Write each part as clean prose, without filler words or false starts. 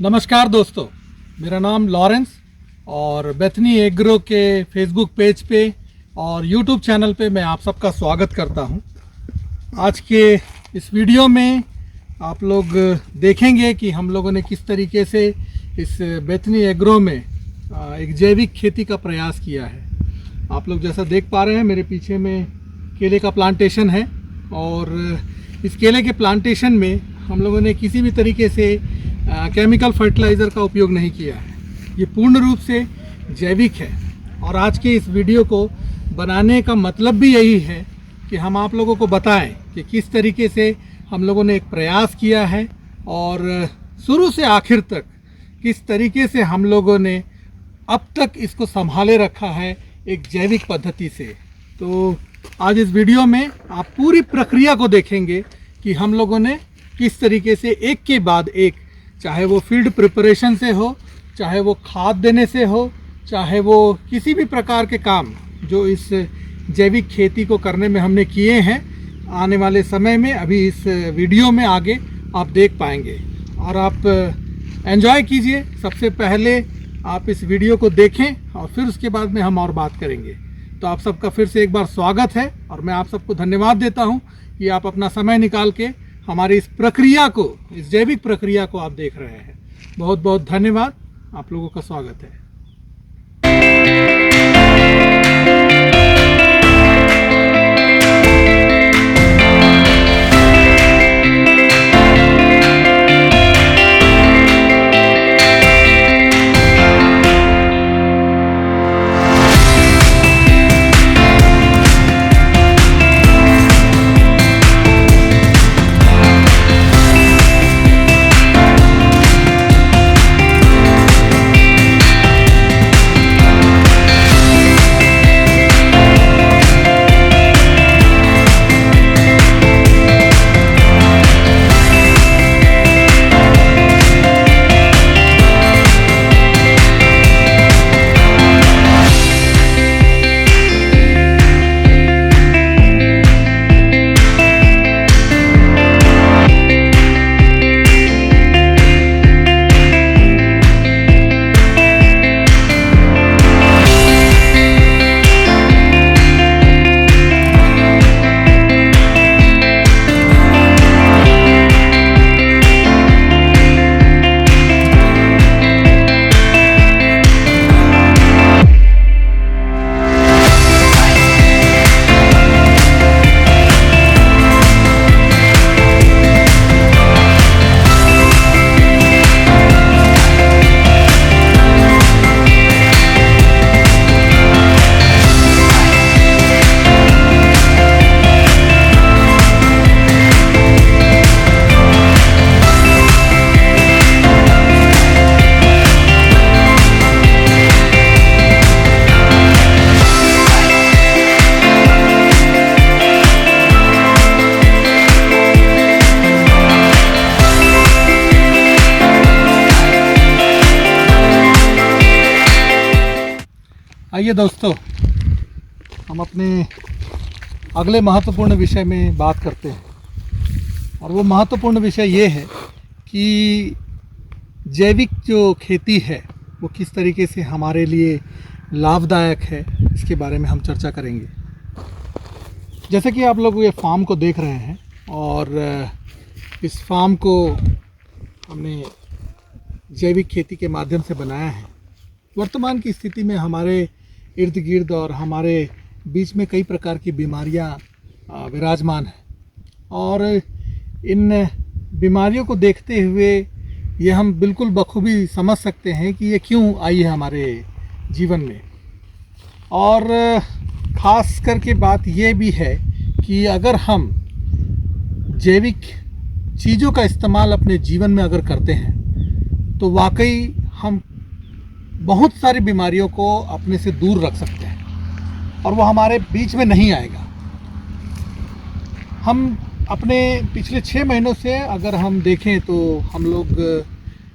नमस्कार दोस्तों, मेरा नाम लॉरेंस और बेथनी एग्रो के फेसबुक पेज पे और यूट्यूब चैनल पे मैं आप सबका स्वागत करता हूं। आज के इस वीडियो में आप लोग देखेंगे कि हम लोगों ने किस तरीके से इस बेथनी एग्रो में एक जैविक खेती का प्रयास किया है। आप लोग जैसा देख पा रहे हैं, मेरे पीछे में केले का प्लांटेशन है और इस केले के प्लांटेशन में हम लोगों ने किसी भी तरीके से केमिकल फर्टिलाइज़र का उपयोग नहीं किया है। ये पूर्ण रूप से जैविक है और आज के इस वीडियो को बनाने का मतलब भी यही है कि हम आप लोगों को बताएं कि किस तरीके से हम लोगों ने एक प्रयास किया है और शुरू से आखिर तक किस तरीके से हम लोगों ने अब तक इसको संभाले रखा है एक जैविक पद्धति से। तो आज इस वीडियो में आप पूरी प्रक्रिया को देखेंगे कि हम लोगों ने किस तरीके से एक के बाद एक, चाहे वो फील्ड प्रिपरेशन से हो, चाहे वो खाद देने से हो, चाहे वो किसी भी प्रकार के काम जो इस जैविक खेती को करने में हमने किए हैं, आने वाले समय में अभी इस वीडियो में आगे आप देख पाएंगे और आप एंजॉय कीजिए। सबसे पहले आप इस वीडियो को देखें और फिर उसके बाद में हम और बात करेंगे। तो आप सबका फिर से एक बार स्वागत है और मैं आप सबको धन्यवाद देता हूं कि आप अपना समय निकाल के हमारी इस प्रक्रिया को, इस जैविक प्रक्रिया को आप देख रहे हैं। बहुत बहुत धन्यवाद, आप लोगों का स्वागत है। आइए दोस्तों, हम अपने अगले महत्वपूर्ण विषय में बात करते हैं और वो महत्वपूर्ण विषय ये है कि जैविक जो खेती है वो किस तरीके से हमारे लिए लाभदायक है, इसके बारे में हम चर्चा करेंगे। जैसे कि आप लोग ये फार्म को देख रहे हैं और इस फार्म को हमने जैविक खेती के माध्यम से बनाया है। वर्तमान की स्थिति में हमारे इर्द गिर्द और हमारे बीच में कई प्रकार की बीमारियां विराजमान हैं और इन बीमारियों को देखते हुए ये हम बिल्कुल बखूबी समझ सकते हैं कि ये क्यों आई है हमारे जीवन में। और ख़ास करके बात ये भी है कि अगर हम जैविक चीज़ों का इस्तेमाल अपने जीवन में अगर करते हैं तो वाकई हम बहुत सारी बीमारियों को अपने से दूर रख सकते हैं और वो हमारे बीच में नहीं आएगा। हम अपने पिछले 6 महीनों से अगर हम देखें तो हम लोग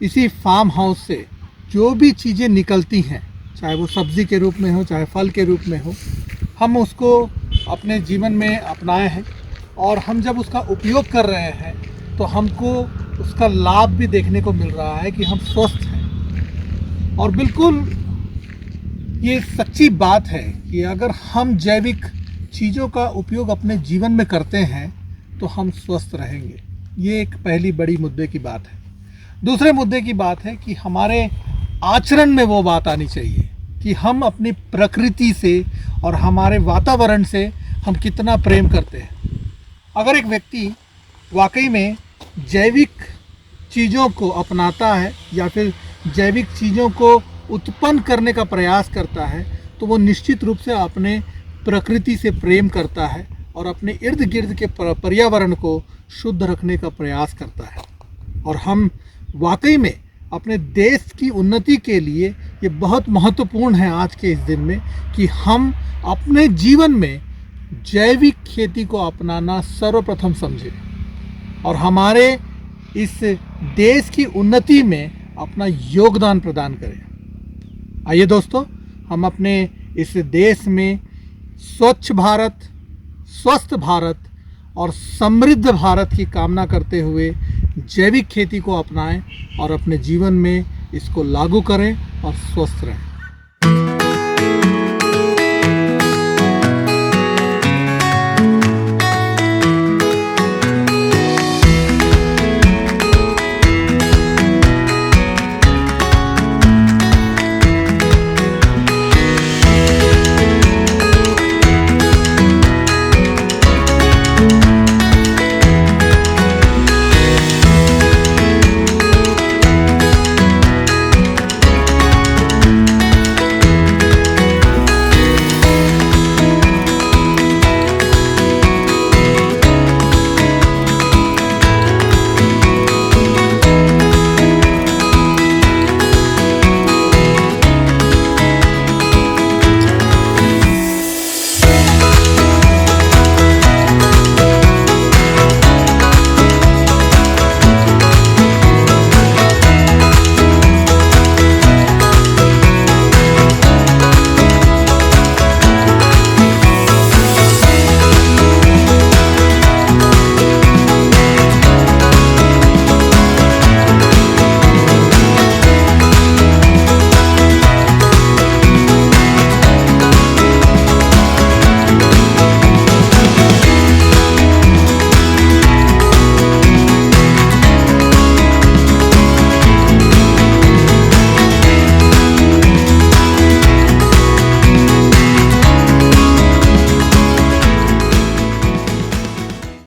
इसी फार्म हाउस से जो भी चीज़ें निकलती हैं, चाहे वो सब्ज़ी के रूप में हो, चाहे फल के रूप में हो, हम उसको अपने जीवन में अपनाए हैं और हम जब उसका उपयोग कर रहे हैं तो हमको उसका लाभ भी देखने को मिल रहा है कि हम स्वस्थ हैं। और बिल्कुल ये सच्ची बात है कि अगर हम जैविक चीज़ों का उपयोग अपने जीवन में करते हैं तो हम स्वस्थ रहेंगे। ये एक पहली बड़ी मुद्दे की बात है। दूसरे मुद्दे की बात है कि हमारे आचरण में वो बात आनी चाहिए कि हम अपनी प्रकृति से और हमारे वातावरण से हम कितना प्रेम करते हैं। अगर एक व्यक्ति वाकई में जैविक चीज़ों को अपनाता है या फिर जैविक चीज़ों को उत्पन्न करने का प्रयास करता है तो वो निश्चित रूप से अपने प्रकृति से प्रेम करता है और अपने इर्द गिर्द के पर्यावरण को शुद्ध रखने का प्रयास करता है। और हम वाकई में अपने देश की उन्नति के लिए ये बहुत महत्वपूर्ण है आज के इस दिन में कि हम अपने जीवन में जैविक खेती को अपनाना सर्वप्रथम समझें और हमारे इस देश की उन्नति में अपना योगदान प्रदान करें। आइए दोस्तों, हम अपने इस देश में स्वच्छ भारत, स्वस्थ भारत और समृद्ध भारत की कामना करते हुए जैविक खेती को अपनाएं और अपने जीवन में इसको लागू करें और स्वस्थ रहें।